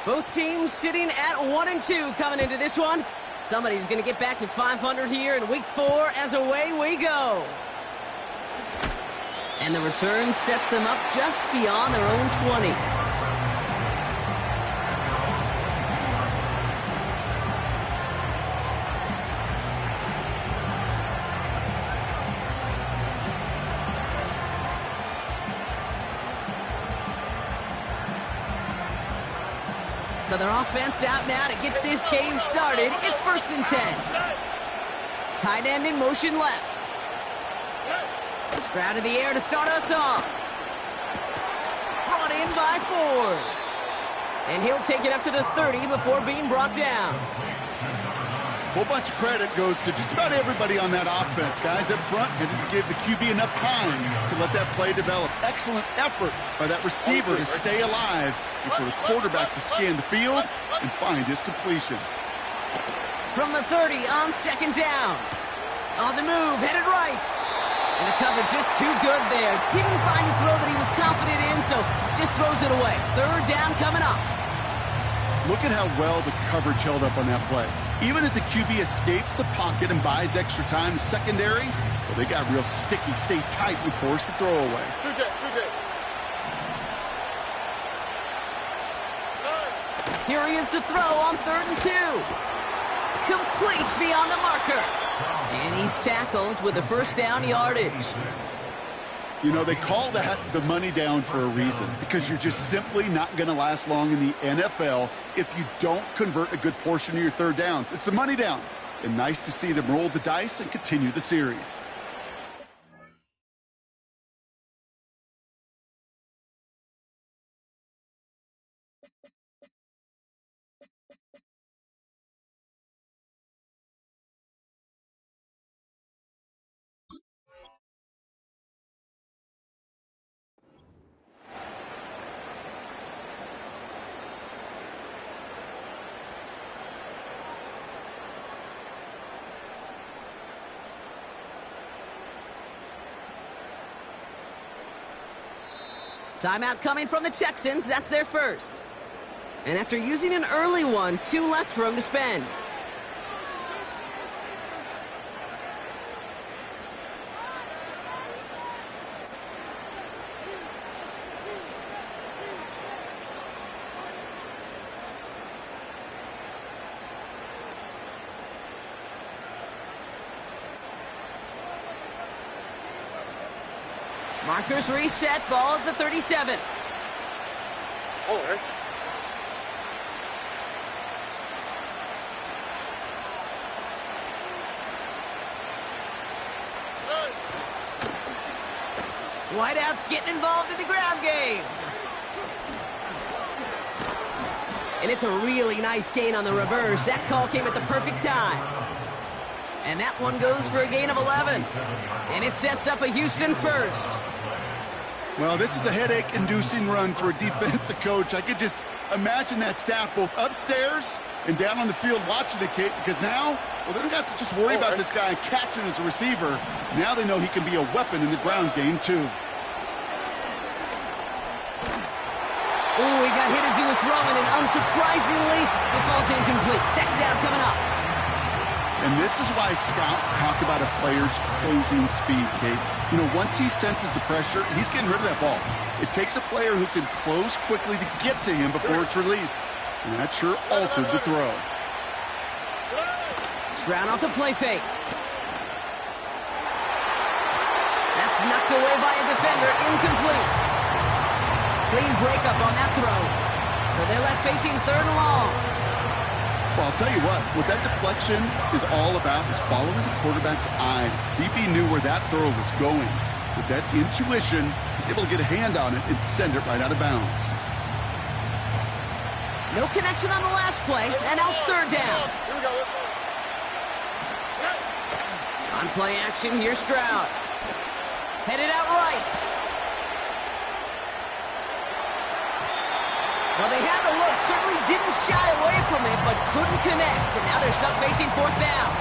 Both teams sitting at 1-2 coming into this one. Somebody's going to get back to 500 here in week 4 as away we go. And the return sets them up just beyond their own 20. So their offense out now to get this game started. It's 1st and 10. Tight end in motion left. Stroud in the air to start us off. Brought in by Ford. And he'll take it up to the 30 before being brought down. A whole bunch of credit goes to just about everybody on that offense. Guys up front and to give the QB enough time to let that play develop. Excellent effort by that receiver to stay alive and for the quarterback to scan the field and find his completion. From the 30 on 2nd down. On the move, headed right. And the coverage just too good there. Didn't find the throw that he was confident in, so just throws it away. 3rd down coming up. Look at how well the coverage held up on that play. Even as the QB escapes the pocket and buys extra time in secondary, well, they got real sticky, stay tight, and force the throw away. Here he is to throw on 3rd and 2. Complete beyond the marker. And he's tackled with the 1st down yardage. You know, they call that the money down for a reason, because you're just simply not going to last long in the NFL if you don't convert a good portion of your 3rd downs. It's the money down. And nice to see them roll the dice and continue the series. Timeout coming from the Texans. That's their first. And after using an early one, 2 left for him to spend. Markers reset, ball at the 37. All right. Whiteout's getting involved in the ground game. And it's a really nice gain on the reverse. That call came at the perfect time. And that one goes for a gain of 11. And it sets up a Houston 1st. Well, this is a headache-inducing run for a defensive coach. I could just imagine that staff both upstairs and down on the field watching the kid, because now, well, they don't have to just worry about this guy catching as a receiver. Now they know he can be a weapon in the ground game, too. Ooh, he got hit as he was throwing, and unsurprisingly, it falls incomplete. 2nd down coming up. And this is why scouts talk about a player's closing speed, Kate. You know, once he senses the pressure, he's getting rid of that ball. It takes a player who can close quickly to get to him before it's released. And that sure altered the throw. Stroud off the play fake. That's knocked away by a defender, incomplete. Clean breakup on that throw. So they're left facing 3rd and long. Well, I'll tell you what that deflection is all about is following the quarterback's eyes. DB knew where that throw was going. With that intuition, he's able to get a hand on it and send it right out of bounds. No connection on the last play, and now it's 3rd down. On play action, here's Stroud. Headed out right. Well, they had the look, certainly didn't shy away from it, but couldn't connect, and now they're stuck facing 4th down.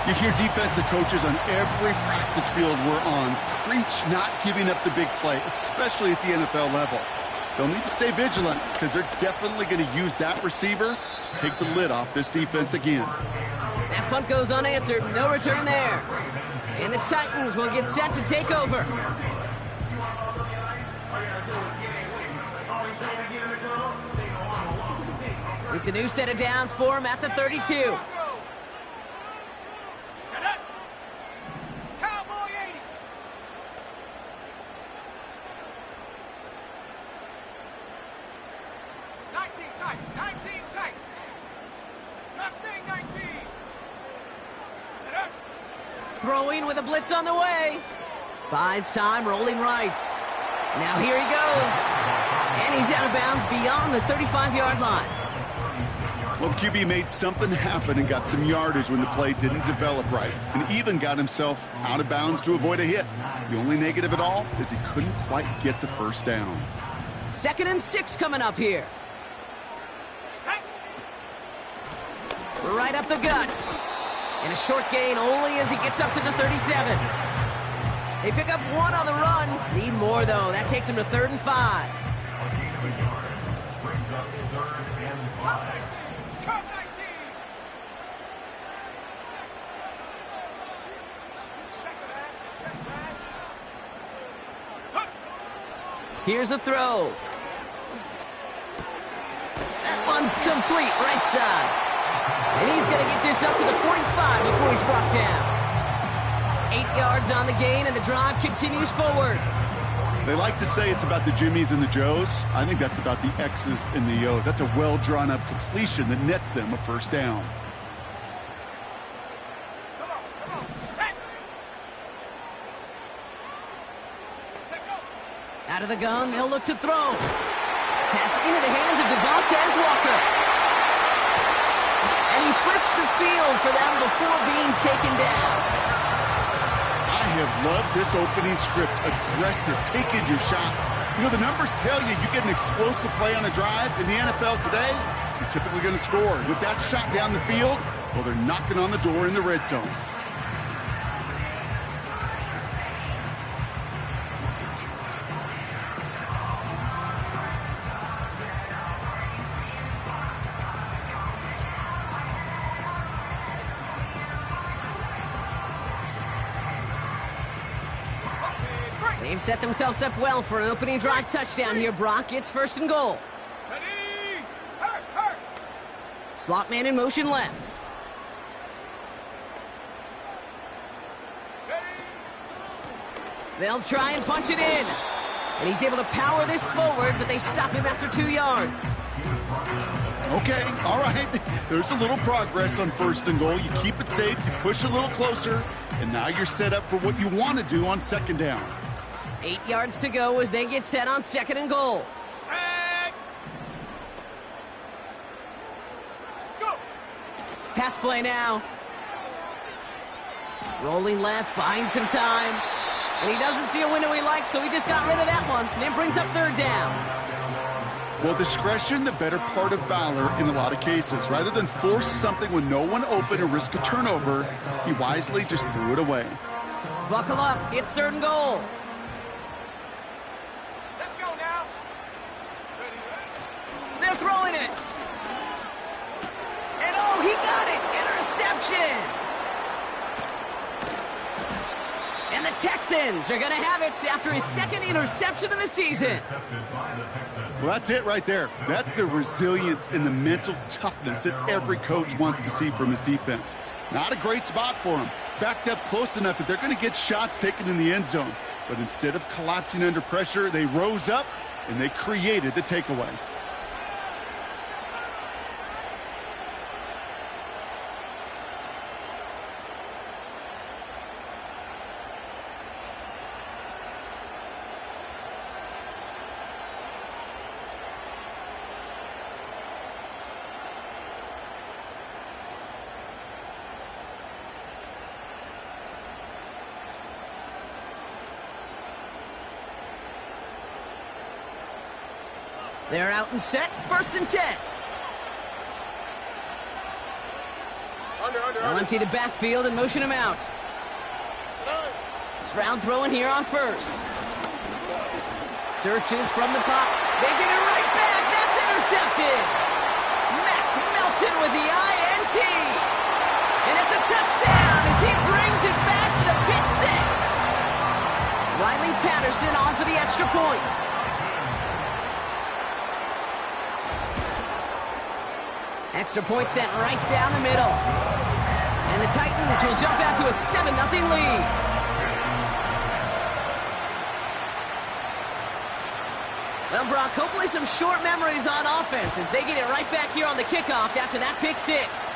You hear defensive coaches on every practice field we're on preach not giving up the big play, especially at the NFL level. They'll need to stay vigilant because they're definitely going to use that receiver to take the lid off this defense again. That punt goes unanswered. No return there. And the Titans will get set to take over. It's a new set of downs for him at the 32. Throwing with a blitz on the way. Buys time, rolling right. Now here he goes. And he's out of bounds beyond the 35-yard line. Well, the QB made something happen and got some yardage when the play didn't develop right, and even got himself out of bounds to avoid a hit. The only negative at all is he couldn't quite get the first down. 2nd and 6 coming up here. Right up the gut. And a short gain only as he gets up to the 37. They pick up 1 on the run. Need more, though. That takes him to 3rd and 5. Here's a throw. That one's complete, right side. And he's going to get this up to the 45 before he's brought down. 8 yards on the gain, and the drive continues forward. They like to say it's about the Jimmies and the Joes. I think that's about the X's and the O's. That's a well-drawn-up completion that nets them a first down. Out of the gun, they'll look to throw. Pass into the hands of Devontae Walker. And he flips the field for them before being taken down. I have loved this opening script. Aggressive, taking your shots. You know, the numbers tell you get an explosive play on a drive. In the NFL today, you're typically going to score. With that shot down the field, well, they're knocking on the door in the red zone. They've set themselves up well for an opening drive touchdown here, Brock. It's 1st and goal. Slot man in motion left. They'll try and punch it in. And he's able to power this forward, but they stop him after 2 yards. Okay, all right. There's a little progress on 1st and goal. You keep it safe, you push a little closer, and now you're set up for what you want to do on 2nd down. 8 yards to go as they get set on 2nd and goal. Set. Go. Pass play now. Rolling left, buying some time. And he doesn't see a window he likes, so he just got rid of that one. And it brings up 3rd down. Well, discretion, the better part of valor in a lot of cases. Rather than force something when no one open and risk a turnover, he wisely just threw it away. Buckle up. It's 3rd and goal. Let's go now. They're throwing it. And oh, he got it. Interception. And the Texans are going to have it after his 2nd interception of the season. Well, that's it right there. That's the resilience and the mental toughness that every coach wants to see from his defense. Not a great spot for him. Backed up close enough that they're going to get shots taken in the end zone. But instead of collapsing under pressure, they rose up and they created the takeaway. They're out and set. 1st and 10. They'll empty the backfield and motion him out. Stroud throwing here on 1st. Searches from the pop. They get it right back. That's intercepted. Max Melton with the INT. And it's a touchdown as he brings it back for the pick six. Riley Patterson on for the extra point. Extra point sent right down the middle. And the Titans will jump out to a 7-0 lead. Well, Brock, hopefully some short memories on offense as they get it right back here on the kickoff after that pick six.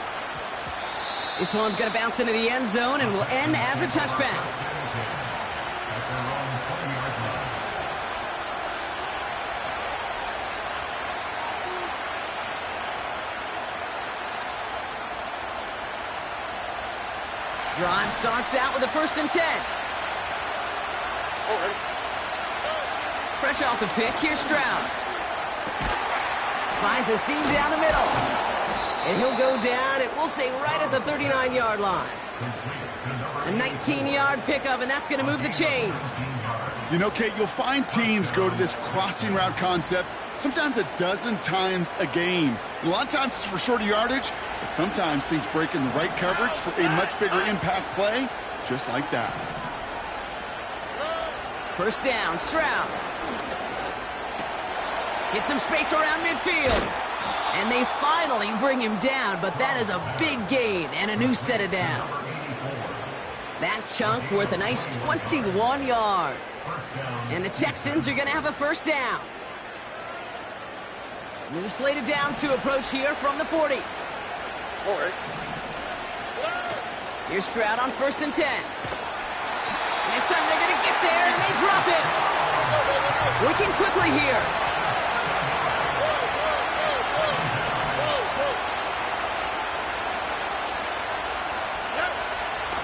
This one's going to bounce into the end zone and will end as a touchback. Drive starts out with a 1st and 10. Fresh off the pick, here's Stroud. Finds a seam down the middle. And he'll go down, and we'll say right at the 39-yard line. A 19-yard pickup, and that's going to move the chains. You know, Kate, you'll find teams go to this crossing route concept sometimes a dozen times a game. A lot of times it's for shorter yardage, but sometimes things break in the right coverage for a much bigger impact play, just like that. 1st down, Stroud. Get some space around midfield. And they finally bring him down, but that is a big gain and a new set of downs. That chunk worth a nice 21 yards. And the Texans are going to have a 1st down. New slated downs to approach here from the 40. Here's Stroud on 1st and 10. This time they're going to get there, and they drop it. Working quickly here.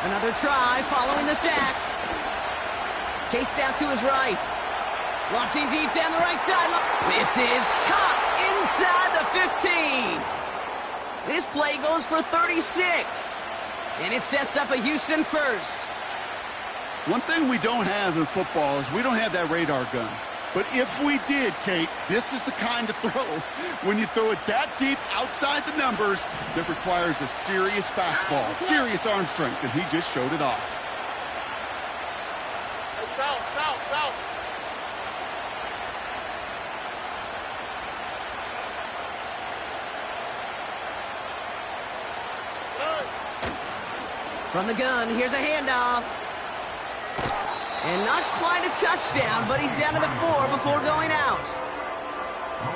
Another try following the sack. Chased out to his right. Launching deep down the right side. This is caught inside the 15. This play goes for 36. And it sets up a Houston 1st. One thing we don't have in football is we don't have that radar gun. But if we did, Kate, this is the kind of throw, when you throw it that deep outside the numbers, that requires a serious fastball, serious arm strength, and he just showed it off. South. From the gun, here's a handoff. And not quite a touchdown, but he's down to the 4 before going out.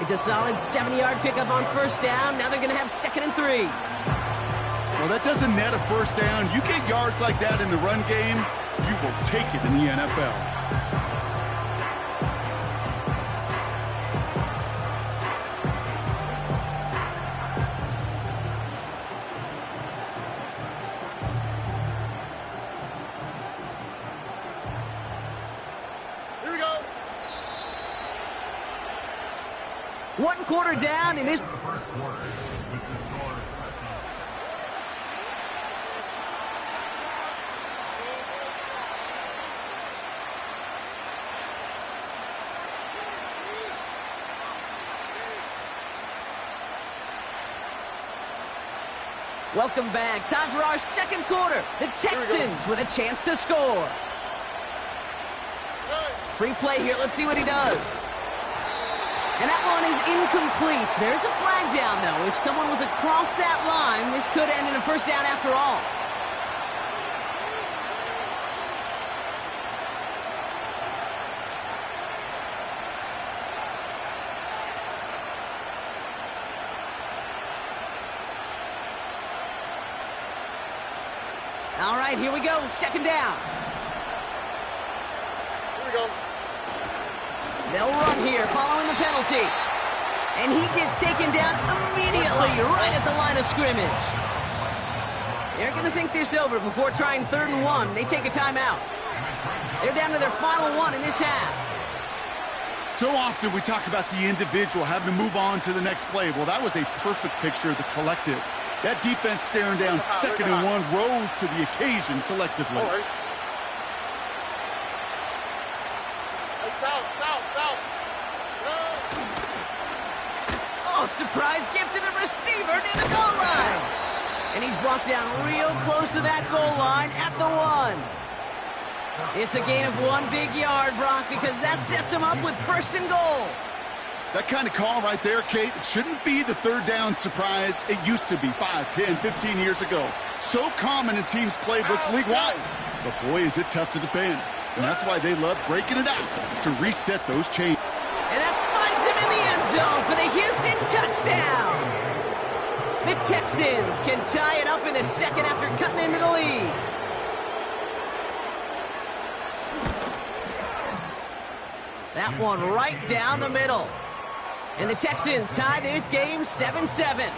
It's a solid 70-yard pickup on 1st down. Now they're going to have 2nd and 3. Well, that doesn't net a 1st down. You get yards like that in the run game, you will take it in the NFL. One quarter down in this. Welcome back. Time for our 2nd quarter. The Texans with a chance to score. Free play here. Let's see what he does. And that one is incomplete. There's a flag down, though. If someone was across that line, this could end in a 1st down after all. All right, here we go. 2nd down. Here we go. They'll run here following the penalty. And he gets taken down immediately right at the line of scrimmage. They're going to think this over before trying 3rd and 1. They take a timeout. They're down to their final 1 in this half. So often we talk about the individual having to move on to the next play. Well, that was a perfect picture of the collective. That defense staring down 2nd and 1 rose to the occasion collectively. South. Oh, surprise gift to the receiver near the goal line. And he's brought down real close to that goal line at the 1. It's a gain of 1 big yard, Brock, because that sets him up with first and goal. That kind of call right there, Kate, it shouldn't be the third down surprise. It used to be 5, 10, 15 years ago. So common in teams' playbooks league-wide. But boy, is it tough to defend. And that's why they love breaking it out to reset those chains. And that finds him in the end zone for the Houston touchdown. The Texans can tie it up in the second after cutting into the lead. That one right down the middle. And the Texans tie this game 7-7.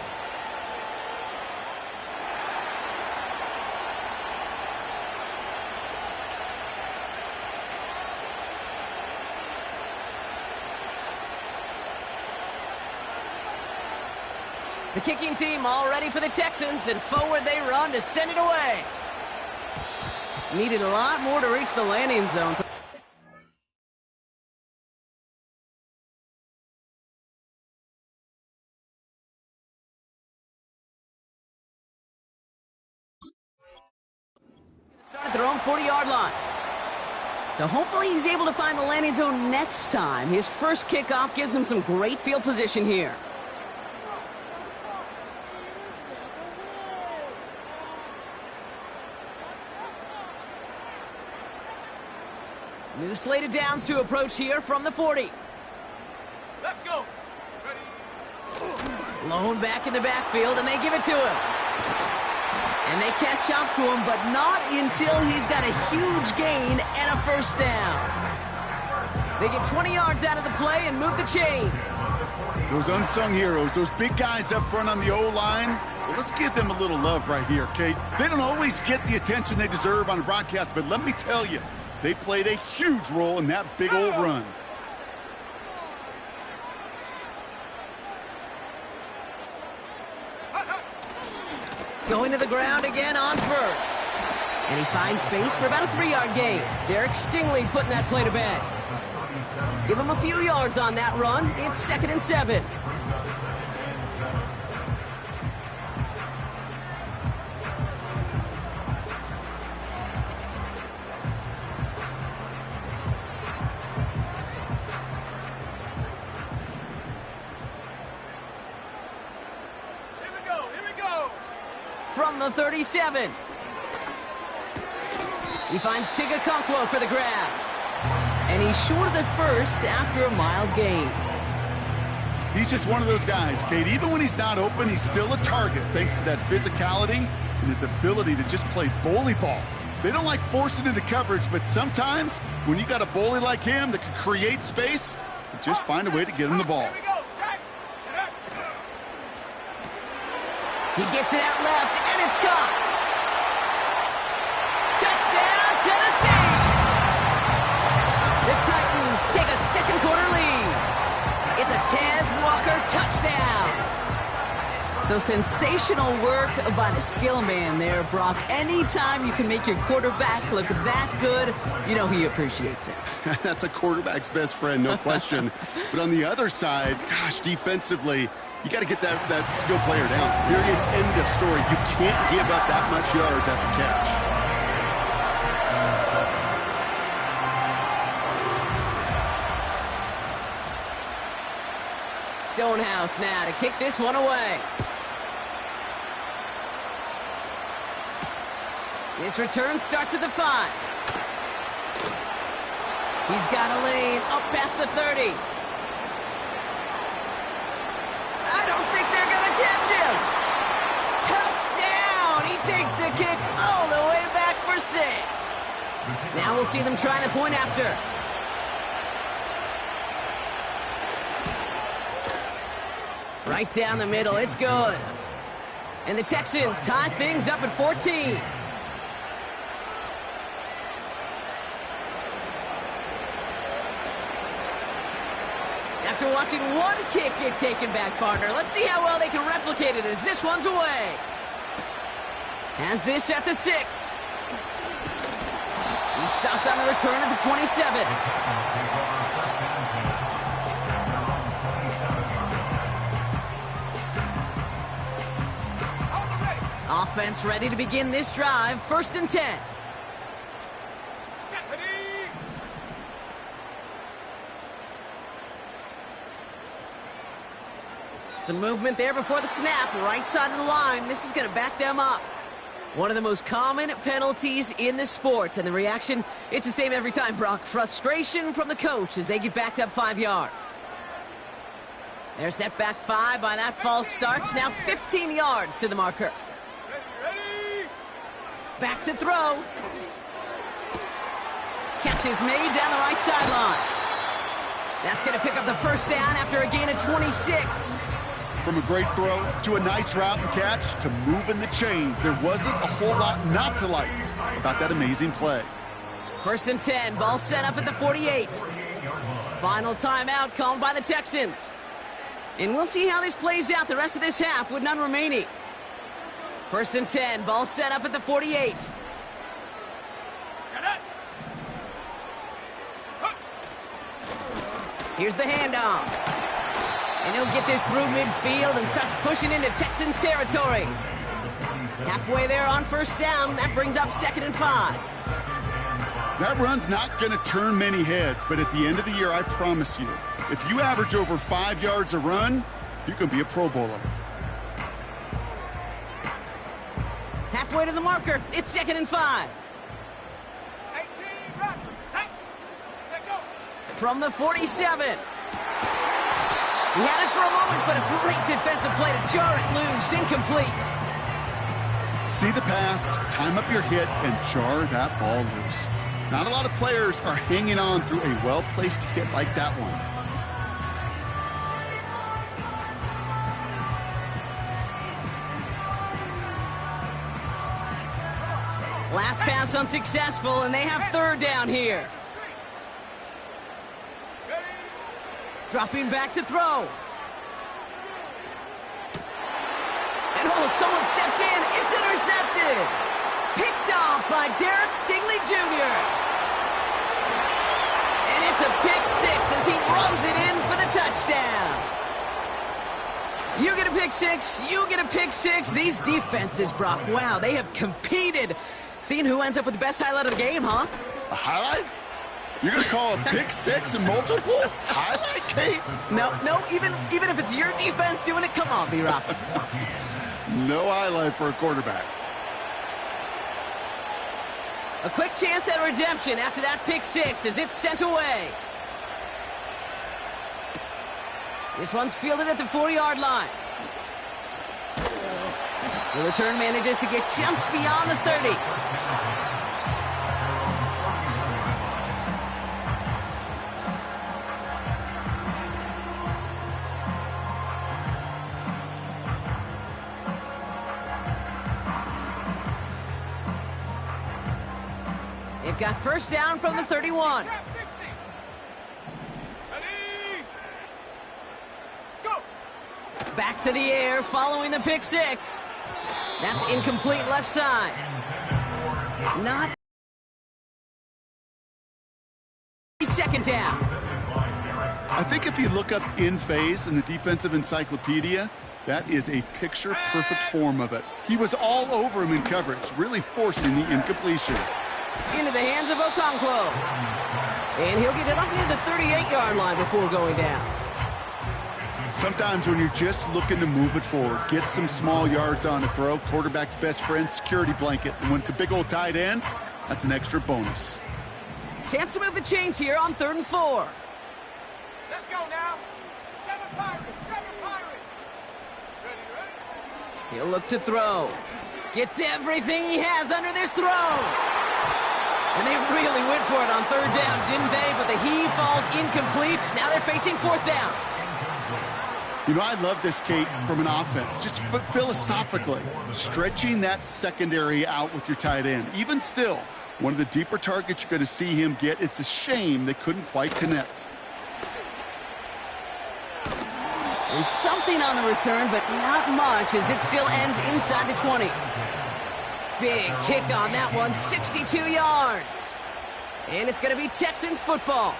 The kicking team all ready for the Texans, and forward they run to send it away. Needed a lot more to reach the landing zone. Start at their own 40-yard line. So hopefully he's able to find the landing zone next time. His first kickoff gives him some great field position here. New slate of downs to approach here from the 40. Let's go. Ready. Lone back in the backfield, and they give it to him. And they catch up to him, but not until he's got a huge gain and a first down. They get 20 yards out of the play and move the chains. Those unsung heroes, those big guys up front on the O-line, well, let's give them a little love right here, Kate. They don't always get the attention they deserve on a broadcast, but let me tell you, they played a huge role in that big old run. Going to the ground again on first. And he finds space for about a 3-yard gain. Derek Stingley putting that play to bed. Give him a few yards on that run. It's 2nd and 7. From the 37. He finds Tigakonkwo for the grab. And he's short of the first after a mild gain. He's just one of those guys, Kate. Even when he's not open, he's still a target thanks to that physicality and his ability to just play bully ball. They don't like forcing into coverage, but sometimes when you got a bully like him that can create space, you just find a way to get him the ball. He gets it out left, and it's caught. Touchdown, Tennessee! The Titans take a second quarter lead. It's a Tez Walker touchdown. So sensational work by the skill man there, Brock. Anytime you can make your quarterback look that good, you know he appreciates it. That's a quarterback's best friend, no question. But on the other side, gosh, defensively, you got to get that skill player down. Period. End of story. You can't give up that much yards after catch. Stonehouse now to kick this one away. This return starts at the 5. He's got a lane up past the 30. I don't think they're going to catch him. Touchdown! He takes the kick all the way back for 6. Now we'll see them try the point after. Right down the middle, it's good. And the Texans tie things up at 14. After watching one kick get taken back, partner, let's see how well they can replicate it as this one's away. Has this at the 6. He stopped on the return at the 27. Offense ready to begin this drive. 1st and 10. Some movement there before the snap. Right side of the line. This is going to back them up. One of the most common penalties in the sport. And the reaction, it's the same every time, Brock. Frustration from the coach as they get backed up 5 yards. They're set back 5 by that false start. Now 15 yards to the marker. Back to throw. Catch is made down the right sideline. That's going to pick up the 1st down after a gain of 26. From a great throw to a nice route and catch to moving the chains, there wasn't a whole lot not to like about that amazing play. 1st and 10, ball set up at the 48. Final timeout called by the Texans. And we'll see how this plays out the rest of this half with none remaining. 1st and 10, ball set up at the 48. Here's the handoff. And he'll get this through midfield and starts pushing into Texans territory. Halfway there on 1st down. That brings up 2nd and 5. That run's not going to turn many heads, but at the end of the year, I promise you, if you average over 5 yards a run, you can be a Pro Bowler. Halfway to the marker. It's 2nd and 5. From the 47. He had it for a moment, but a great defensive play to jar it loose. Incomplete. See the pass, time up your hit, and jar that ball loose. Not a lot of players are hanging on through a well-placed hit like that one. Last pass unsuccessful, and they have 3rd down here. Dropping back to throw. And someone stepped in. It's intercepted. Picked off by Derek Stingley Jr. And it's a pick 6 as he runs it in for the touchdown. You get a pick 6. You get a pick 6. These defenses, Brock, wow, they have competed. Seeing who ends up with the best highlight of the game, huh? A highlight? You're going to call a pick 6 and multiple? Highlight, Kate? No, even if it's your defense doing it, come on, B-Rock. No highlight for a quarterback. A quick chance at redemption after that pick 6 as it's sent away. This one's fielded at the 4-yard line. The return manages to get just beyond the 30. They've got 1st down from the 31. Back to the air following the pick 6. That's incomplete left side. Not 2nd down. I think if you look up in phase in the defensive encyclopedia, that is a picture-perfect form of it. He was all over him in coverage, really forcing the incompletion. Into the hands of Okonkwo. And he'll get it up near the 38-yard line before going down. Sometimes when you're just looking to move it forward, get some small yards on a throw, quarterback's best friend, security blanket. And when it's a big old tight end, that's an extra bonus. Chance to move the chains here on 3rd and 4. Let's go now. 7 Pirates, 7 Pirates. Ready? He'll look to throw. Gets everything he has under this throw. And they really went for it on 3rd down, didn't they? But the he falls incomplete. Now they're facing 4th down. You know, I love this, Kate, from an offense. Just philosophically, stretching that secondary out with your tight end. Even still, one of the deeper targets you're going to see him get. It's a shame they couldn't quite connect. And something on the return, but not much, as it still ends inside the 20. Big kick on that one, 62 yards. And it's going to be Texans football.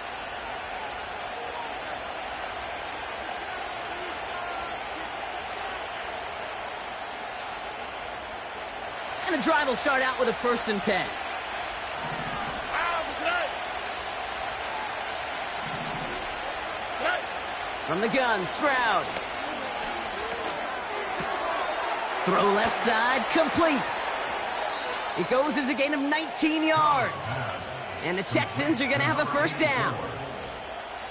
And the drive will start out with a 1st and 10. From the gun, Stroud. Throw left side, complete. It goes as a gain of 19 yards. And the Texans are going to have a 1st down.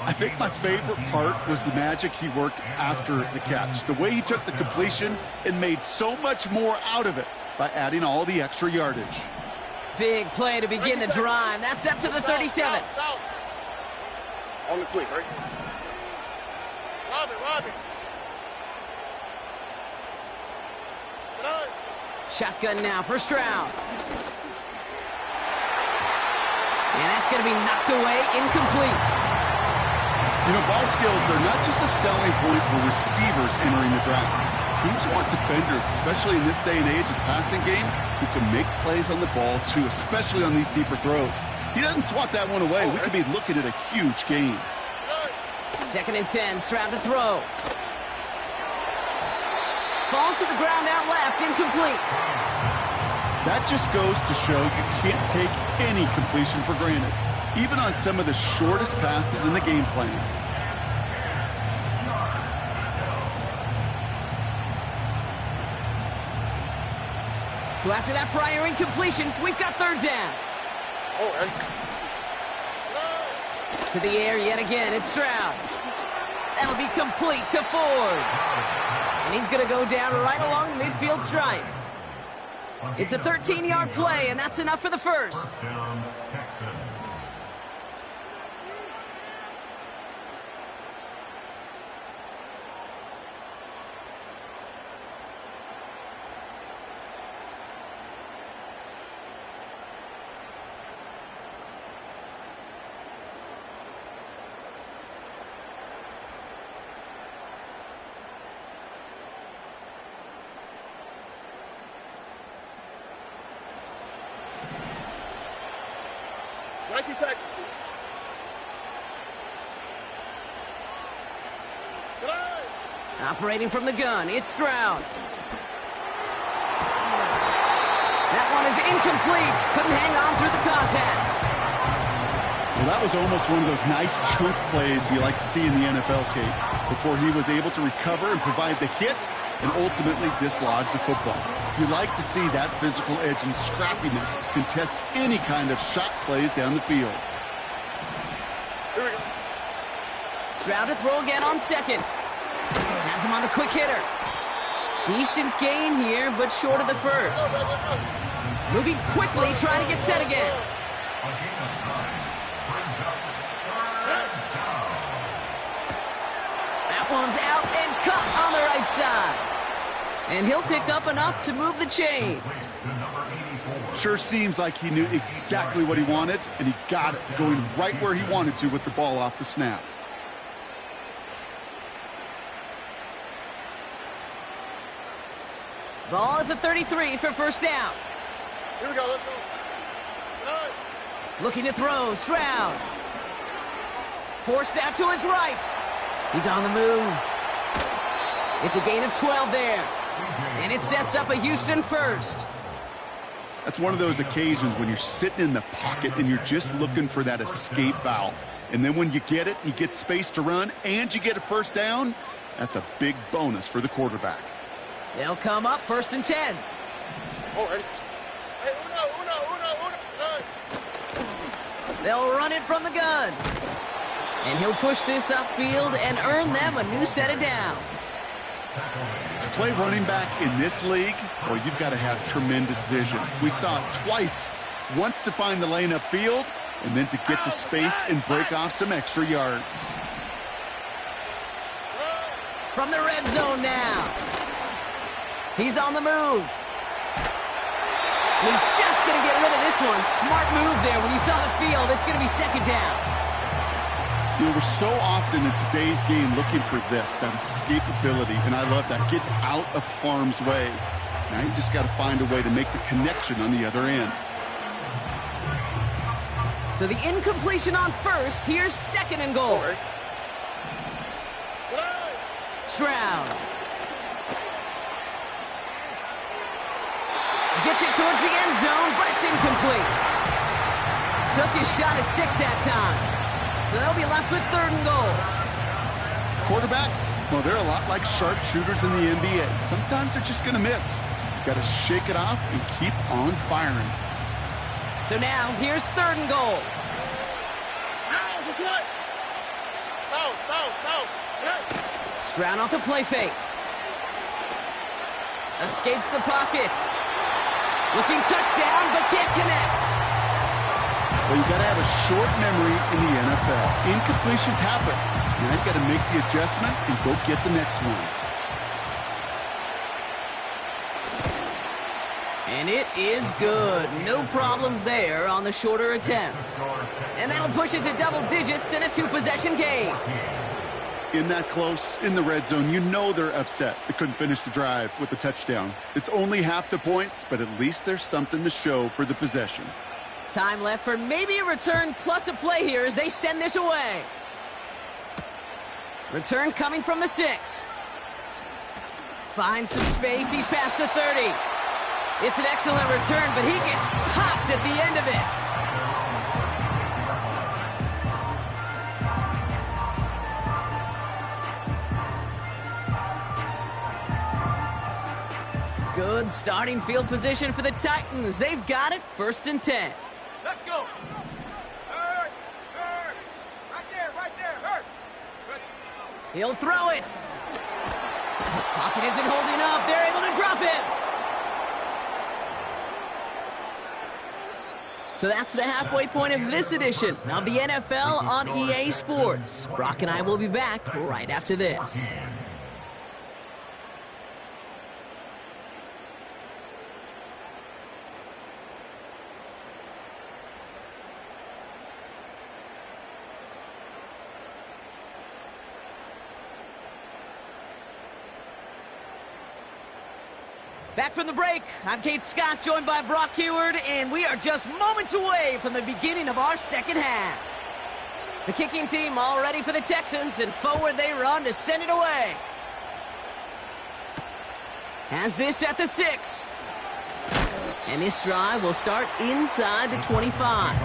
I think my favorite part was the magic he worked after the catch. The way he took the completion and made so much more out of it by adding all the extra yardage. Big play to begin the drive. That's up to the 37. On the quick, right? Robbie. Shotgun now for Stroud. And that's going to be knocked away, incomplete. You know, ball skills are not just a selling point for receivers entering the draft. Teams want defenders, especially in this day and age of the passing game, who can make plays on the ball, too, especially on these deeper throws. He doesn't swat that one away. We could be looking at a huge gain. 2nd and 10, Stroud to throw. Falls to the ground out left, incomplete. That just goes to show you can't take any completion for granted, even on some of the shortest passes in the game plan. So after that prior incompletion, we've got 3rd down. To the air yet again, it's Stroud. That'll be complete to Ford. And he's going to go down right along the midfield stripe. It's a 13-yard play, and that's enough for the 1st. Operating from the gun, it's Stroud. That one is incomplete. Couldn't hang on through the contact. Well, that was almost one of those nice chunk plays you like to see in the NFL, Kate, before he was able to recover and provide the hit and ultimately dislodge the football. You like to see that physical edge and scrappiness to contest any kind of shot plays down the field. Here we go. Stroud to throw again on 2nd. Has him on the quick hitter. Decent gain here, but short of the 1st. Moving quickly, trying to get set again. That one's out and cut on the right side. And he'll pick up enough to move the chains. Sure seems like he knew exactly what he wanted, and he got it, going right where he wanted to with the ball off the snap. Ball at the 33 for 1st down. Here we go. Let's go. Looking to throw, Stroud. Forced out to his right. He's on the move. It's a gain of 12 there. And it sets up a Houston 1st. That's one of those occasions when you're sitting in the pocket and you're just looking for that escape valve. And then when you get it, you get space to run, and you get a 1st down, that's a big bonus for the quarterback. They'll come up 1st and 10. Ready? Hey, uno. They'll run it from the gun. And he'll push this upfield and earn them a new set of downs. To play running back in this league, well, you've got to have tremendous vision. We saw it twice. Once to find the lane upfield, and then to get to space and break off some extra yards. From the red zone now. He's on the move. He's just going to get rid of this one. Smart move there. When you saw the field, it's going to be 2nd down. You know, we're so often in today's game looking for this, that escapability, and I love that. Get out of harm's way. Now you just got to find a way to make the connection on the other end. So the incompletion on 1st. Here's 2nd and goal. Stroud. Gets Gets it towards the end zone, but it's incomplete. Took his shot at 6 that time. So they'll be left with 3rd and goal. Quarterbacks, well, they're a lot like sharpshooters in the NBA. Sometimes they're just going to miss. You got to shake it off and keep on firing. So now, here's 3rd and goal. Stroud off the play fake. Escapes the pocket. Looking touchdown, but can't connect. Well, you got to have a short memory in the NFL. Incompletions happen. Now you got to make the adjustment and go get the next one. And it is good. No problems there on the shorter attempt. And that'll push it to double digits in a 2-possession game. In that close, in the red zone, you know they're upset. They couldn't finish the drive with the touchdown. It's only half the points, but at least there's something to show for the possession. Time left for maybe a return plus a play here as they send this away. Return coming from the 6. Finds some space. He's past the 30. It's an excellent return, but he gets popped at the end of it. Good starting field position for the Titans. They've got it, 1st and 10. Let's go. Hurt. Right there. Hurt. He'll throw it. Pocket isn't holding up. They're able to drop it. So that's the halfway point of this edition of the NFL on EA Sports. Brock and I will be back right after this. Back from the break, I'm Kate Scott, joined by Brock Huard, and we are just moments away from the beginning of our second half. The kicking team all ready for the Texans, and forward they run to send it away. Has this at the 6. And this drive will start inside the 25.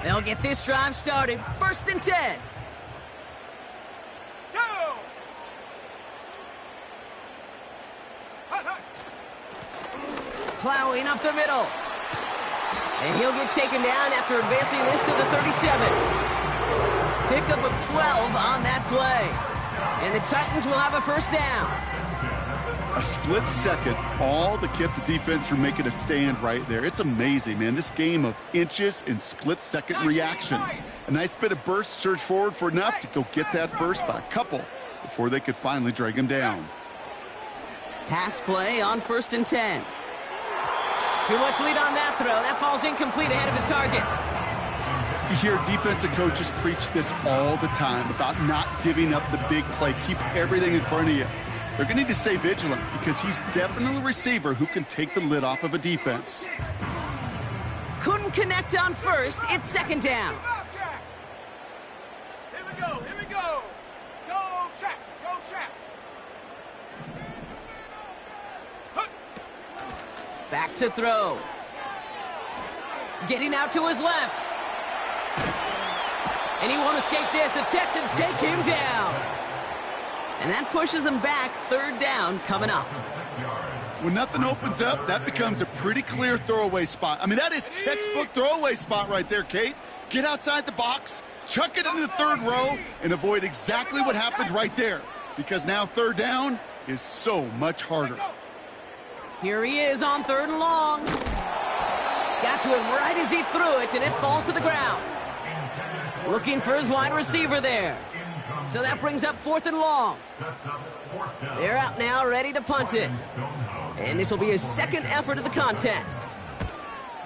They'll get this drive started, 1st and 10. Plowing up the middle. And he'll get taken down after advancing this to the 37. Pickup of 12 on that play. And the Titans will have a 1st down. A split second, all that kept the defense from making a stand right there. It's amazing, man. This game of inches and split-second reactions. A nice bit of burst, surge forward for enough to go get that first by a couple before they could finally drag him down. Pass play on 1st and 10. Too much lead on that throw. That falls incomplete ahead of his target. You hear defensive coaches preach this all the time about not giving up the big play. Keep everything in front of you. They're going to need to stay vigilant because he's definitely a receiver who can take the lid off of a defense. Couldn't connect on 1st. It's 2nd down. Here we go. Go check. Back to throw. Getting out to his left. And he won't escape this. The Texans take him down. And that pushes him back, 3rd down coming up. When nothing opens up, that becomes a pretty clear throwaway spot. I mean, that is textbook throwaway spot right there, Kate. Get outside the box, chuck it into the 3rd row, and avoid exactly what happened right there. Because now 3rd down is so much harder. Here he is on 3rd and long. Got to him right as he threw it, and it falls to the ground. Looking for his wide receiver there. So that brings up 4th and long. They're out now, ready to punt it. And this will be his 2nd effort of the contest.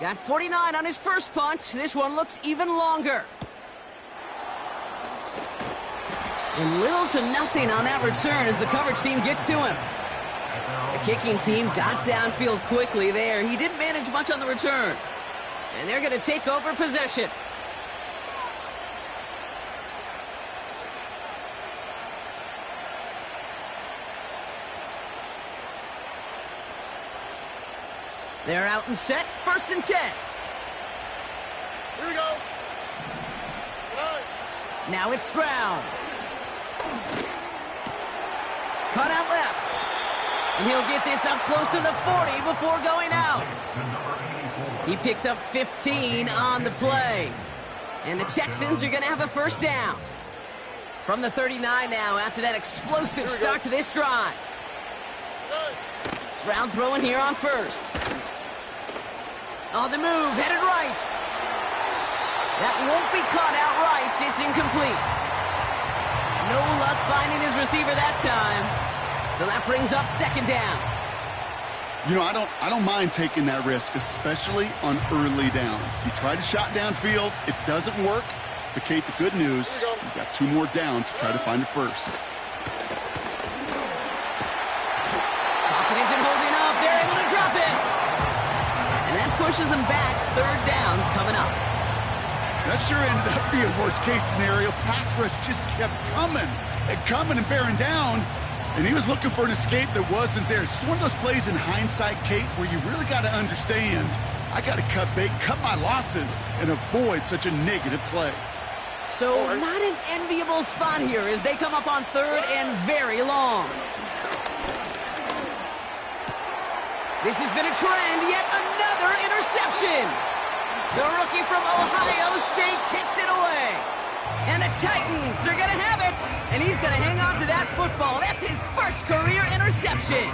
Got 49 on his first punt. This one looks even longer. And little to nothing on that return as the coverage team gets to him. The kicking team got downfield quickly there. He didn't manage much on the return. And they're going to take over possession. They're out and set, 1st and 10. Here we go. Now it's Stroud. Cut out left. And he'll get this up close to the 40 before going out. He picks up 15 on the play. And the Texans are going to have a 1st down. From the 39 now after that explosive start to this drive. Stroud throwing here on 1st. On the move, headed right. That won't be caught outright. It's incomplete. No luck finding his receiver that time. So that brings up 2nd down. You know, I don't mind taking that risk, especially on early downs. You try to shot downfield, it doesn't work. But Kate, the good news, you've got 2 more downs to try to find a 1st. Pocket isn't holding up. They're able to drop it. And that pushes them back. 3rd down coming up. That sure ended up being worst-case scenario. Pass rush just kept coming and bearing down. And he was looking for an escape that wasn't there. It's one of those plays in hindsight, Kate, where you really got to understand, I got to cut bait, cut my losses, and avoid such a negative play. So not an enviable spot here as they come up on 3rd and very long. This has been a trend, yet another interception. The rookie from Ohio State takes it away. And the Titans are going to have it. And he's going to hang on to that football. That's his 1st career interception.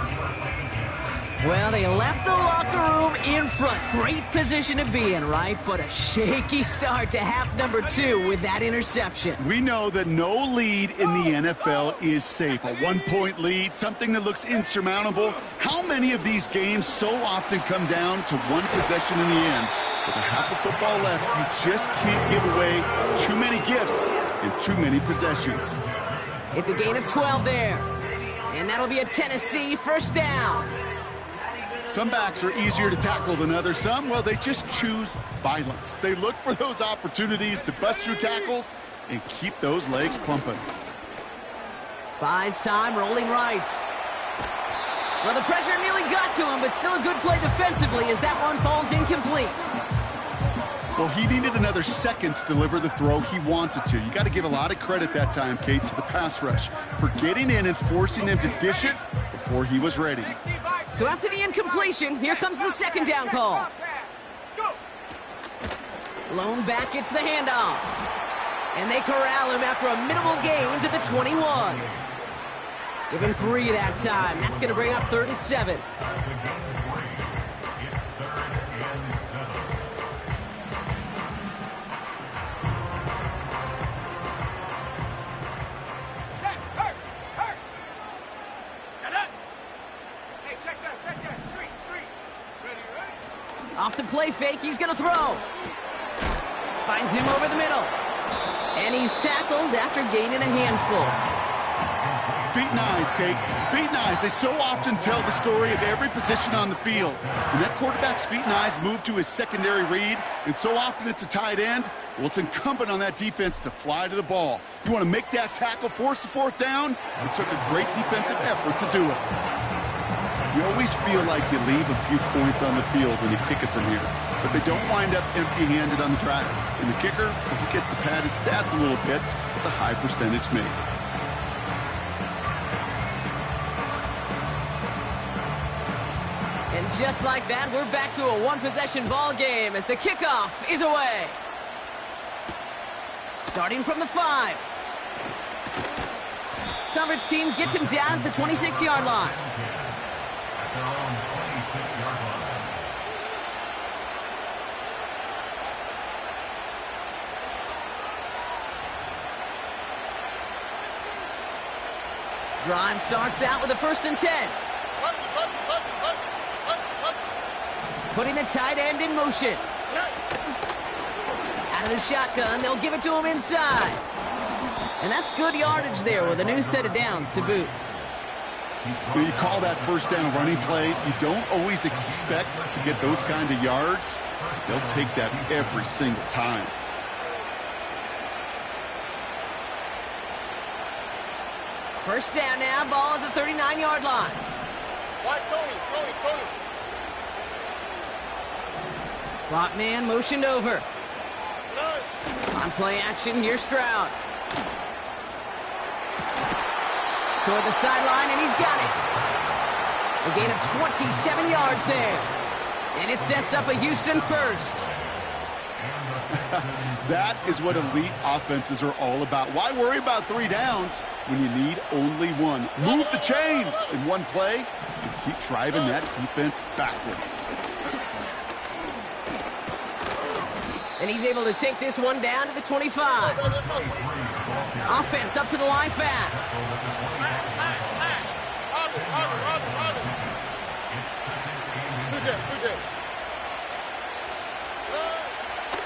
Well, they left the locker room in front. Great position to be in, right? But a shaky start to half number 2 with that interception. We know that no lead in the NFL is safe. A 1-point lead, something that looks insurmountable. How many of these games so often come down to 1 possession in the end? With a half of football left, you just can't give away too many gifts and too many possessions. It's a gain of 12 there. And that'll be a Tennessee 1st down. Some backs are easier to tackle than others. Some, well, they just choose violence. They look for those opportunities to bust through tackles and keep those legs pumping. Buys time, rolling right. Well, the pressure nearly got to him, but still a good play defensively as that one falls incomplete. Well, he needed another second to deliver the throw he wanted to. You got to give a lot of credit that time, Kate, to the pass rush for getting in and forcing him to dish it before he was ready. So after the incompletion, here comes the 2nd down call. Lone back gets the handoff. And they corral him after a minimal gain to the 21. Give him 3 that time. That's going to bring up 3rd and 7. Off the play fake, he's going to throw. Finds him over the middle. And he's tackled after gaining a handful. Feet and eyes, Kate. Feet and eyes. They so often tell the story of every position on the field. When that quarterback's feet and eyes move to his secondary read, and so often it's a tight end, well, it's incumbent on that defense to fly to the ball. You want to make that tackle, force the 4th down? It took a great defensive effort to do it. You always feel like you leave a few points on the field when you kick it from here, but they don't wind up empty-handed on the track. And the kicker, well, he gets to pad his stats a little bit with a high percentage made. And just like that, we're back to a 1-possession ball game as the kickoff is away. Starting from the 5. Coverage team gets him down at the 26-yard line. Drive starts out with a 1st and 10. Putting the tight end in motion. Out of the shotgun, they'll give it to him inside. And that's good yardage there with a new set of downs to boot. When you call that 1st down running play, you don't always expect to get those kind of yards. They'll take that every single time. First down now, ball at the 39-yard line. Tony. Slot man motioned over. On play action, here's Stroud. Toward the sideline, and he's got it. A gain of 27 yards there. And it sets up a Houston first. That is what elite offenses are all about. Why worry about 3 downs when you need only 1? Move the chains in one play and keep driving that defense backwards. And he's able to take this one down to the 25. Offense up to the line fast.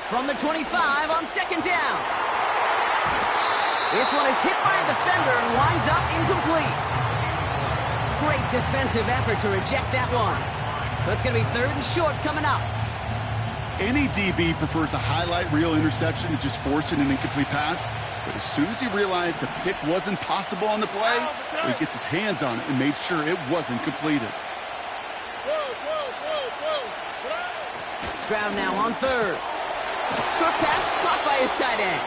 From the 25 on second down. This one is hit by a defender and winds up incomplete. Great defensive effort to reject that one. So it's going to be 3rd and short coming up. Any DB prefers a highlight reel interception to just forcing an incomplete pass. But as soon as he realized the pick wasn't possible on the play, he gets his hands on it and made sure it wasn't completed. Stroud now on 3rd. Short pass caught by his tight end.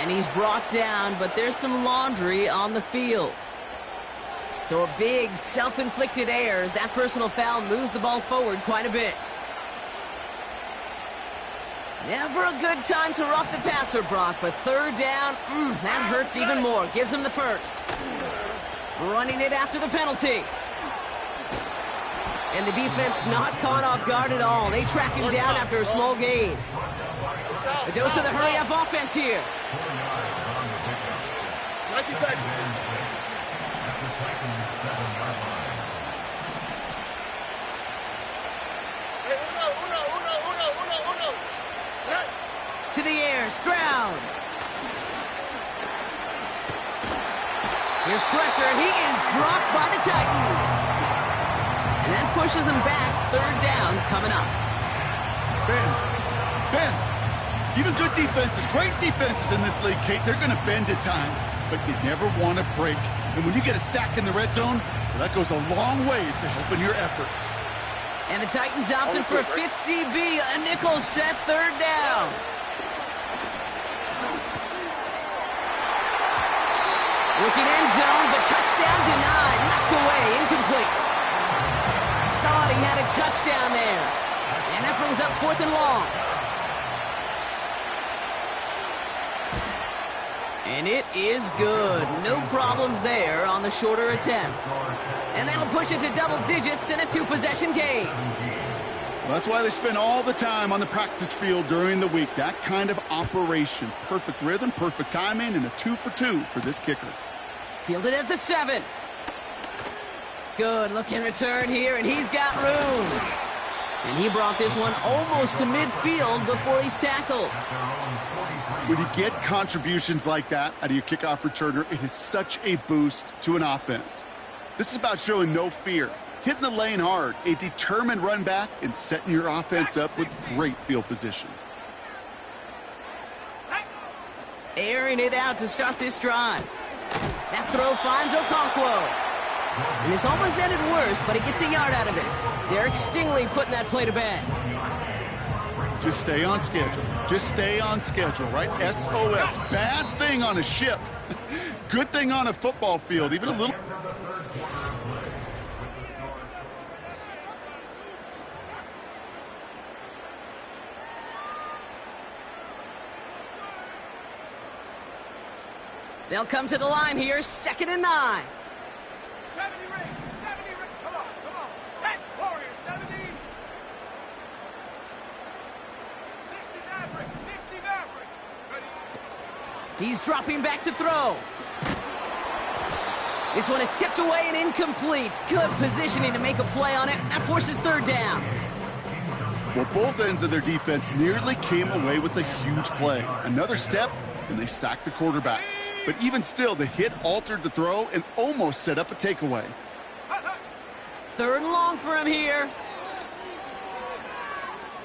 And he's brought down, but there's some laundry on the field. So a big self-inflicted error as that personal foul moves the ball forward quite a bit. Never a good time to rough the passer, Brock, but 3rd down, that hurts even more. Gives him the first. Running it after the penalty. And the defense not caught off guard at all. They track him down after a small gain. A dose of the hurry-up offense here. To the air, Stroud. Here's pressure, and he is dropped by the Titans. And that pushes him back, 3rd down coming up. Bend. Even good defenses, great defenses in this league, Kate, they're going to bend at times, but you never want to break. And when you get a sack in the red zone, well, that goes a long ways to helping your efforts. And the Titans opted for a 50B, a nickel set, 3rd down. Looking end zone, but touchdown denied, knocked away, incomplete. Thought he had a touchdown there. And that brings up 4th and long. And it is good. No problems there on the shorter attempt. And that'll push it to double digits in a 2-possession game. Well, that's why they spend all the time on the practice field during the week. That kind of operation. Perfect rhythm, perfect timing, and a 2 for 2 for this kicker. Fielded at the 7. Good looking return here, and he's got room. And he brought this one almost to midfield before he's tackled. When you get contributions like that out of your kickoff returner, it is such a boost to an offense. This is about showing no fear, hitting the lane hard, a determined run back, and setting your offense up with great field position. Airing it out to start this drive. That throw finds Okonkwo. And this almost ended worse, but he gets a yard out of it. Derek Stingley putting that play to bed. Just stay on schedule. Just stay on schedule, right? SOS. Bad thing on a ship. Good thing on a football field. Even a little... They'll come to the line here, 2nd and 9. 70 ring, come on, set, Warrior, 70. 60 Maverick, ready. He's dropping back to throw. This one is tipped away and incomplete. Good positioning to make a play on it. That forces 3rd down. Well, both ends of their defense nearly came away with a huge play. Another step, and they sacked the quarterback. But even still, the hit altered the throw and almost set up a takeaway. 3rd and long for him here.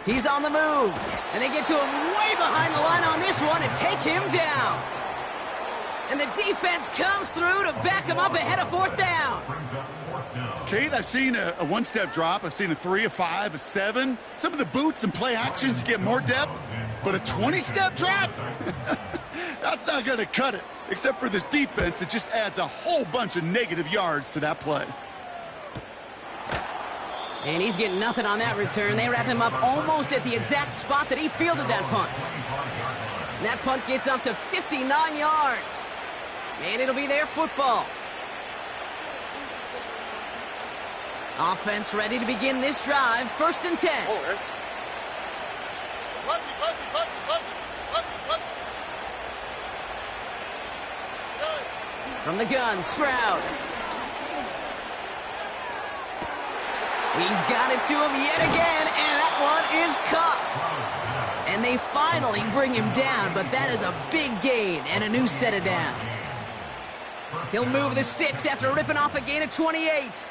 He's on the move. And they get to him way behind the line on this one and take him down. And the defense comes through to back him up ahead of 4th down. Kate, I've seen a one-step drop. I've seen a 3, a 5, a 7. Some of the boots and play actions get more depth. But a 20-step drop? That's not going to cut it. Except for this defense, it just adds a whole bunch of negative yards to that play. And he's getting nothing on that return. They wrap him up almost at the exact spot that he fielded that punt. And that punt gets up to 59 yards. And it'll be their football. Offense ready to begin this drive. 1st and 10. From the gun, Stroud. He's got it to him yet again, and that one is caught. And they finally bring him down, but that is a big gain and a new set of downs. He'll move the sticks after ripping off a gain of 28.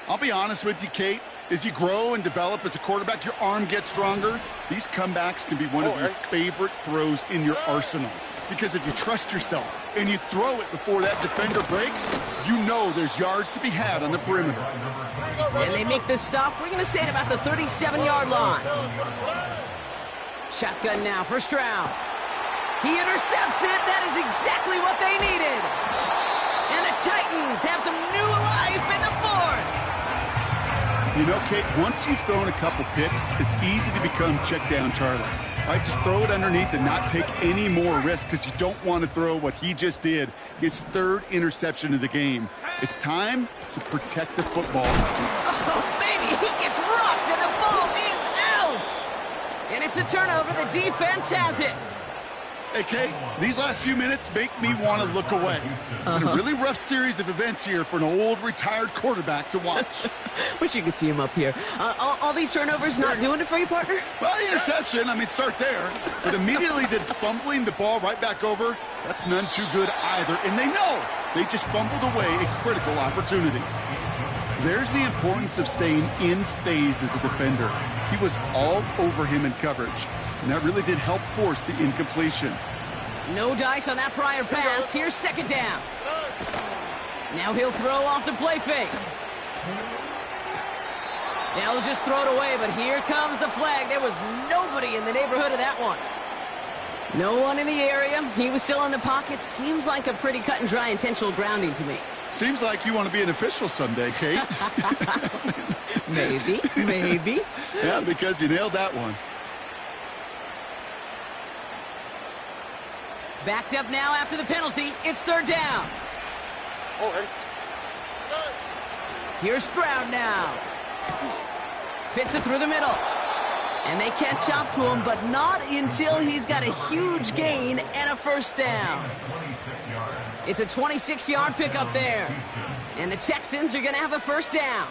I'll be honest with you, Kate. As you grow and develop as a quarterback, your arm gets stronger. These comebacks can be one of your favorite throws in your arsenal. Because if you trust yourself and you throw it before that defender breaks, you know there's yards to be had on the perimeter. And they make this stop, we're going to say it about the 37-yard line. Shotgun now for Stroud. He intercepts it. That is exactly what they needed. And the Titans have some new life in the 4th. You know, Kate, once you've thrown a couple picks, it's easy to become check down Charlie. Right, just throw it underneath and not take any more risk because you don't want to throw what he just did, his 3rd interception of the game. It's time to protect the football. Oh, baby, he gets rocked and the ball is out. And it's a turnover. The defense has it. Hey, Kate, these last few minutes make me want to look away. Been a really rough series of events here for an old retired quarterback to watch. Wish you could see him up here. All these turnovers not doing it for you, partner? Well, the interception, I mean, start there. But immediately then fumbling the ball right back over, that's none too good either. And they know they just fumbled away a critical opportunity. There's the importance of staying in phase as a defender. He was all over him in coverage. And that really did help force the incompletion. No dice on that prior pass. Here's 2nd down. Now he'll throw off the play fake. Now he'll just throw it away, but here comes the flag. There was nobody in the neighborhood of that one. No one in the area. He was still in the pocket. Seems like a pretty cut and dry intentional grounding to me. Seems like you want to be an official someday, Kate. Maybe. Yeah, because you nailed that one. Backed up now after the penalty. It's 3rd down. Here's Stroud now. Fits it through the middle. And they catch up to him, but not until he's got a huge gain and a 1st down. It's a 26-yard pickup there. And the Texans are going to have a 1st down.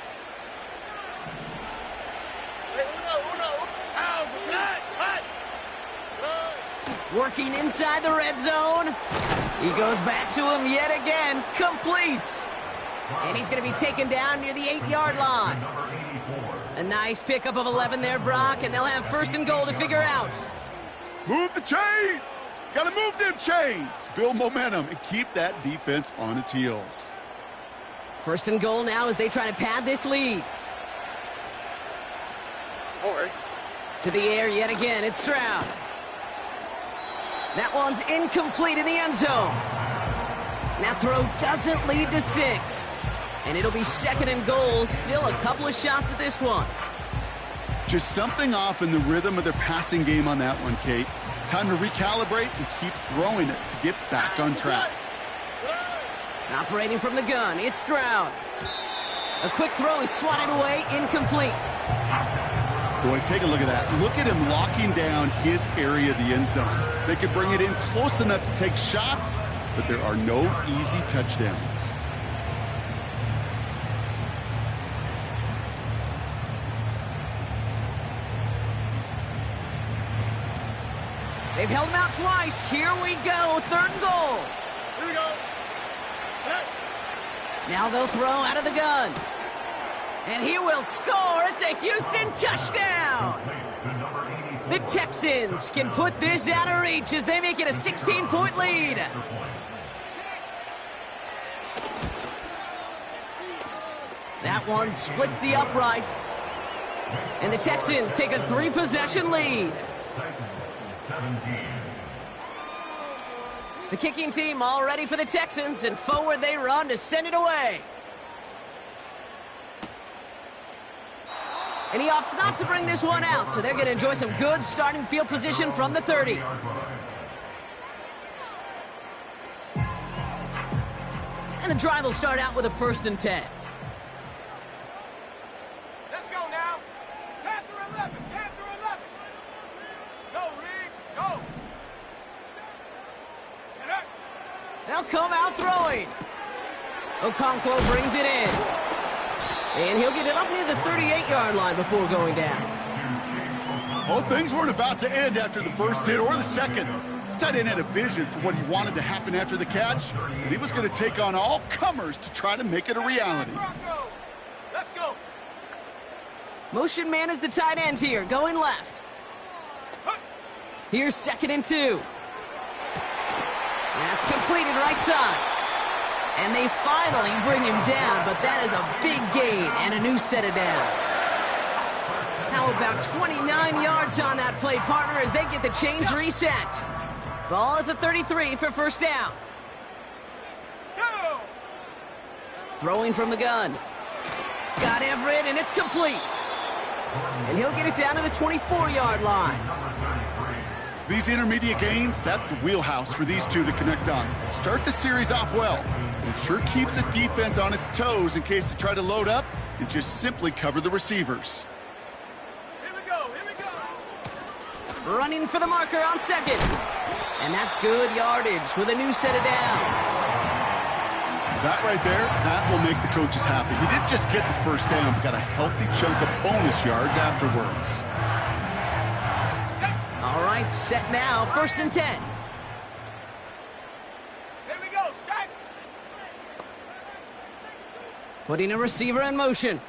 Working inside the red zone. He goes back to him yet again. Complete. And he's going to be taken down near the 8-yard line. A nice pickup of 11 there, Brock, and they'll have 1st and goal to figure out. Move the chains. Got to move them chains. Build momentum and keep that defense on its heels. 1st and goal now as they try to pad this lead. To the air yet again. It's Stroud. That one's incomplete in the end zone. That throw doesn't lead to 6. And it'll be 2nd and goal. Still a couple of shots at this one. Just something off in the rhythm of their passing game on that one, Kate. Time to recalibrate and keep throwing it to get back on track. Operating from the gun, it's Stroud. A quick throw is swatted away, incomplete. Boy, take a look at that. Look at him locking down his area of the end zone. They could bring it in close enough to take shots, but there are no easy touchdowns. They've held him out twice. Here we go. 3rd and goal. Here we go. Now they'll throw out of the gun. And he will score. It's a Houston touchdown. The Texans can put this out of reach as they make it a 16-point lead. That one splits the uprights. And the Texans take a 3-possession lead. The kicking team all ready for the Texans, and forward they run to send it away. And he opts not to bring this one out, so they're going to enjoy some good starting field position from the 30. And the drive will start out with a 1st and 10. Let's go now. Panther 11. Panther 11. Go, Reed. Go. Get up. They'll come out throwing. Okonkwo brings it in. And he'll get it up near the 38-yard line before going down. Well, things weren't about to end after the first hit or the second. This tight end had a vision for what he wanted to happen after the catch, and he was going to take on all comers to try to make it a reality. Let's go. Motion man is the tight end here, going left. Here's 2nd and 2. That's completed right side. And they finally bring him down, but that is a big gain and a new set of downs. How about 29 yards on that play, partner, as they get the chains reset. Ball at the 33 for 1st down. Go. Throwing from the gun. Got Everett, and it's complete. And he'll get it down to the 24-yard line. These intermediate gains, that's the wheelhouse for these two to connect on. Start the series off well. It sure keeps the defense on its toes in case they try to load up and just simply cover the receivers. Here we go. Here we go. Running for the marker on 2nd. And that's good yardage with a new set of downs. That right there, that will make the coaches happy. He didn't just get the 1st down, but got a healthy chunk of bonus yards afterwards. All right, set now, 1st and 10. Here we go. Set. Putting a receiver in motion.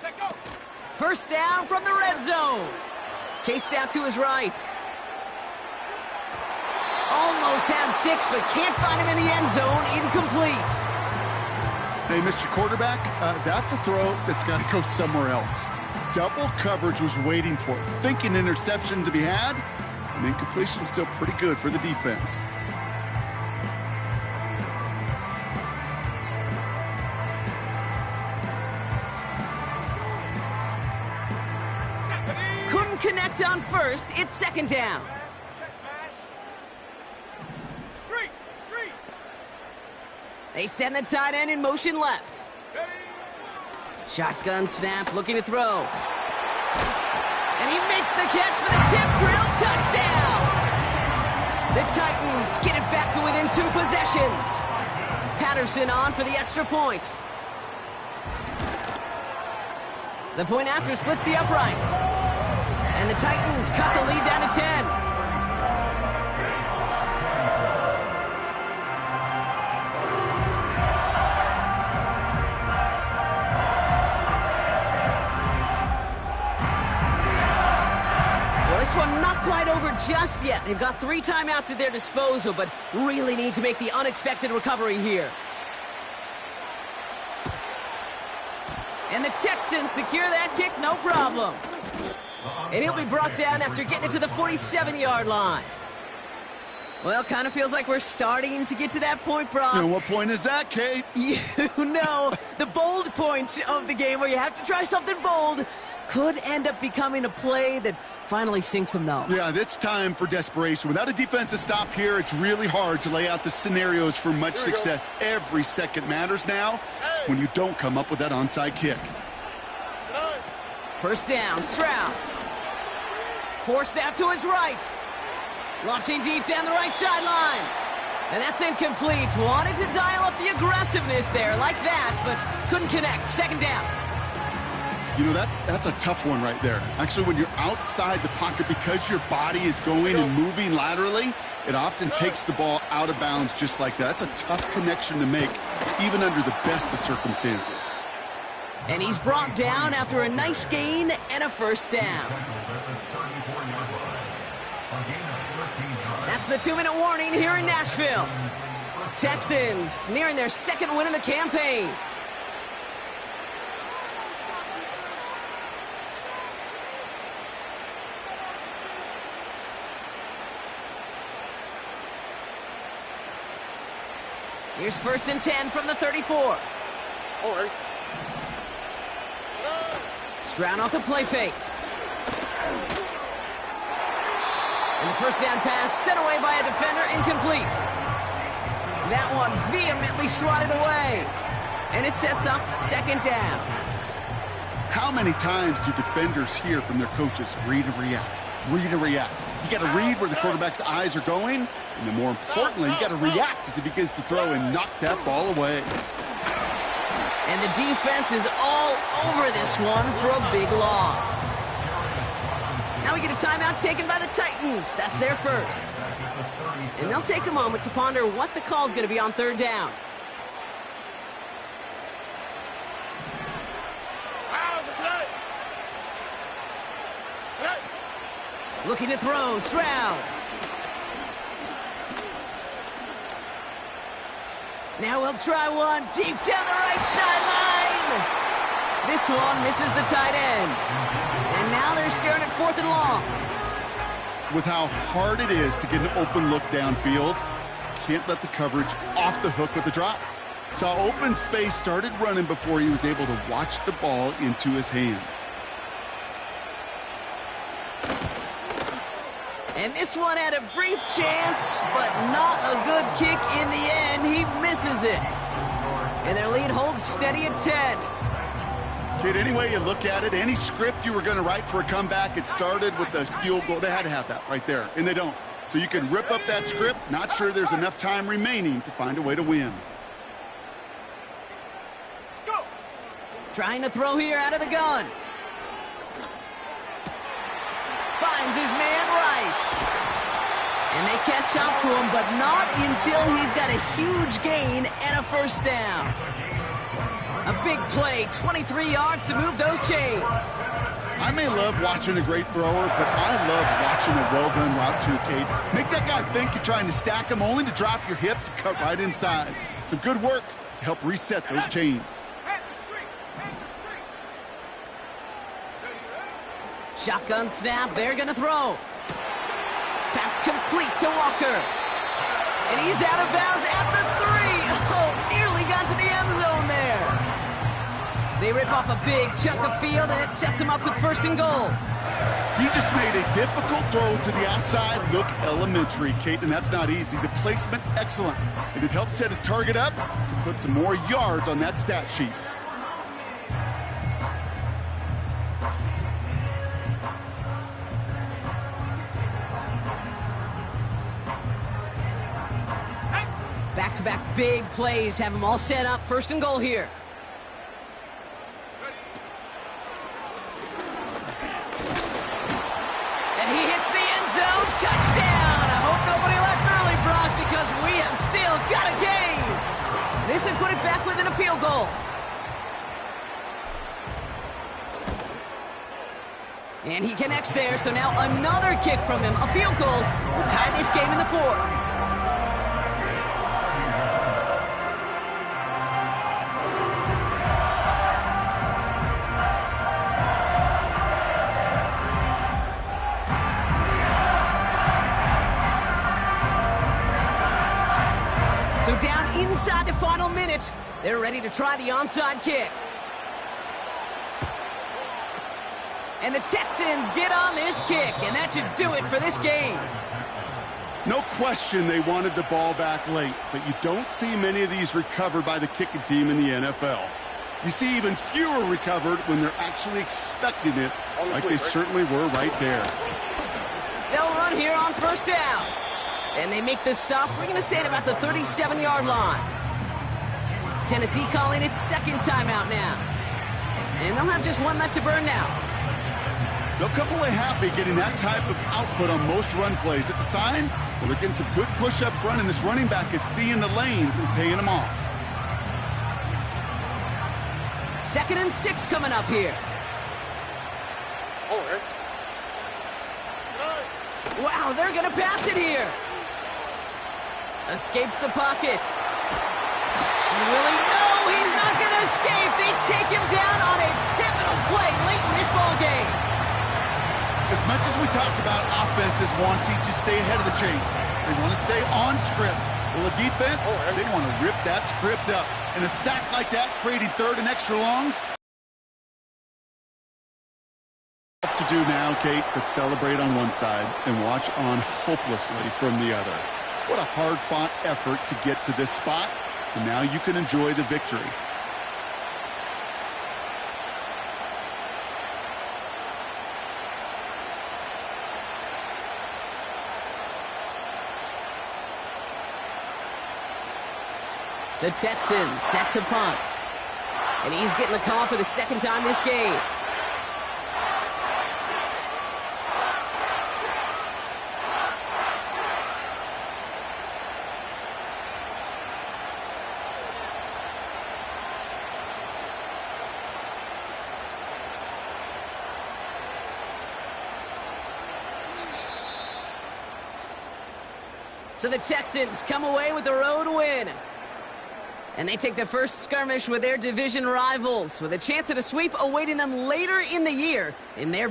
Check go. 1st down from the red zone. Chased out to his right. Almost had 6, but can't find him in the end zone. Incomplete. Hey, Mr. Quarterback, that's a throw that's got to go somewhere else. Double coverage was waiting for it. Thinking interception to be had, and incompletion still pretty good for the defense. Couldn't connect on 1st. It's 2nd down. Check smash. Street. Street. They send the tight end in motion left. Ready. Shotgun snap, looking to throw. And he makes the catch for the tip drill touchdown. The Titans get it back to within 2 possessions. Patterson on for the extra point. The point after splits the uprights. And the Titans cut the lead down to 10. This one not quite over just yet. They've got 3 timeouts at their disposal, but really need to make the unexpected recovery here. And the Texans secure that kick, no problem. And he'll be brought down after getting it to the 47-yard line. Well, kind of feels like we're starting to get to that point, Brock. And what point is that, Kate? You know, the bold point of the game where you have to try something bold could end up becoming a play that finally sinks them, though. Yeah, it's time for desperation. Without a defensive stop here, it's really hard to lay out the scenarios for much success. Every second matters now when you don't come up with that onside kick. 1st down, Stroud. Forced out to his right. Launching deep down the right sideline. And that's incomplete. Wanted to dial up the aggressiveness there like that, but couldn't connect. 2nd down. You know, that's a tough one right there. Actually, when you're outside the pocket, because your body is going and moving laterally, it often takes the ball out of bounds just like that. That's a tough connection to make, even under the best of circumstances. And he's brought down after a nice gain and a 1st down. That's the 2-minute warning here in Nashville. Texans nearing their second win of the campaign. Here's 1st and 10 from the 34. All right. Stroud off the play fake. And the first down pass sent away by a defender, incomplete. That one vehemently swatted away. And it sets up 2nd down. How many times do defenders hear from their coaches, read and react, read and react? You got to read where the quarterback's eyes are going, and then more importantly, you got to react as he begins to throw and knock that ball away. And the defense is all over this one for a big loss. Now we get a timeout taken by the Titans. That's their first. And they'll take a moment to ponder what the call is going to be on 3rd down. Looking to throw, Stroud. Now we'll try one deep down the right sideline. This one misses the tight end. And now they're staring at 4th and long. With how hard it is to get an open look downfield, can't let the coverage off the hook with the drop. Saw open space, started running before he was able to watch the ball into his hands. And this one had a brief chance, but not a good kick in the end. He misses it. And their lead holds steady at 10. Kid, any way you look at it, any script you were going to write for a comeback, it started with the field goal. They had to have that right there, and they don't. So you can rip up that script. Not sure there's enough time remaining to find a way to win. Go! Trying to throw here out of the gun. Finds his man Rice. And they catch up to him, but not until he's got a huge gain and a 1st down. A big play, 23 yards to move those chains. I may love watching a great thrower, but I love watching a well-done route too, Kate. Make that guy think you're trying to stack him only to drop your hips and cut right inside. Some good work to help reset those chains. Shotgun snap, they're gonna throw. Pass complete to Walker. And he's out of bounds at the 3. Oh, nearly got to the end zone there. They rip off a big chunk of field, and it sets him up with 1st and goal. He just made a difficult throw to the outside look elementary, Kate, and that's not easy. The placement, excellent. And it helped set his target up to put some more yards on that stat sheet. Back-to-back big plays have them all set up. 1st and goal here. And he hits the end zone. Touchdown! I hope nobody left early, Brock, because we have still got a game. This would put it back within a field goal. And he connects there, so now another kick from him. A field goal will tie this game in the 4th. So down inside the final minute, they're ready to try the onside kick. And the Texans get on this kick, and that should do it for this game. No question they wanted the ball back late, but you don't see many of these recovered by the kicking team in the NFL. You see even fewer recovered when they're actually expecting it, like they certainly were right there. They'll run here on 1st down. And they make the stop, we're going to say, at about the 37-yard line. Tennessee calling its 2nd timeout now. And they'll have just one left to burn now. They'll come away happy getting that type of output on most run plays. It's a sign well, they're getting some good push up front, and this running back is seeing the lanes and paying them off. 2nd and 6 coming up here. All right. Wow, they're going to pass it here. Escapes the pocket. And will he? No, he's not going to escape. They take him down on a pivotal play late in this ball game. As much as we talk about offenses wanting to stay ahead of the chains, they want to stay on script. Well, the defense, they want to rip that script up. And a sack like that, creating third and extra longs. To do now, Kate, but celebrate on one side and watch on hopelessly from the other. What a hard-fought effort to get to this spot, and now you can enjoy the victory. The Texans set to punt. And he's getting the call for the second time this game. So the Texans come away with the road win. And they take the first skirmish with their division rivals, with a chance at a sweep awaiting them later in the year in their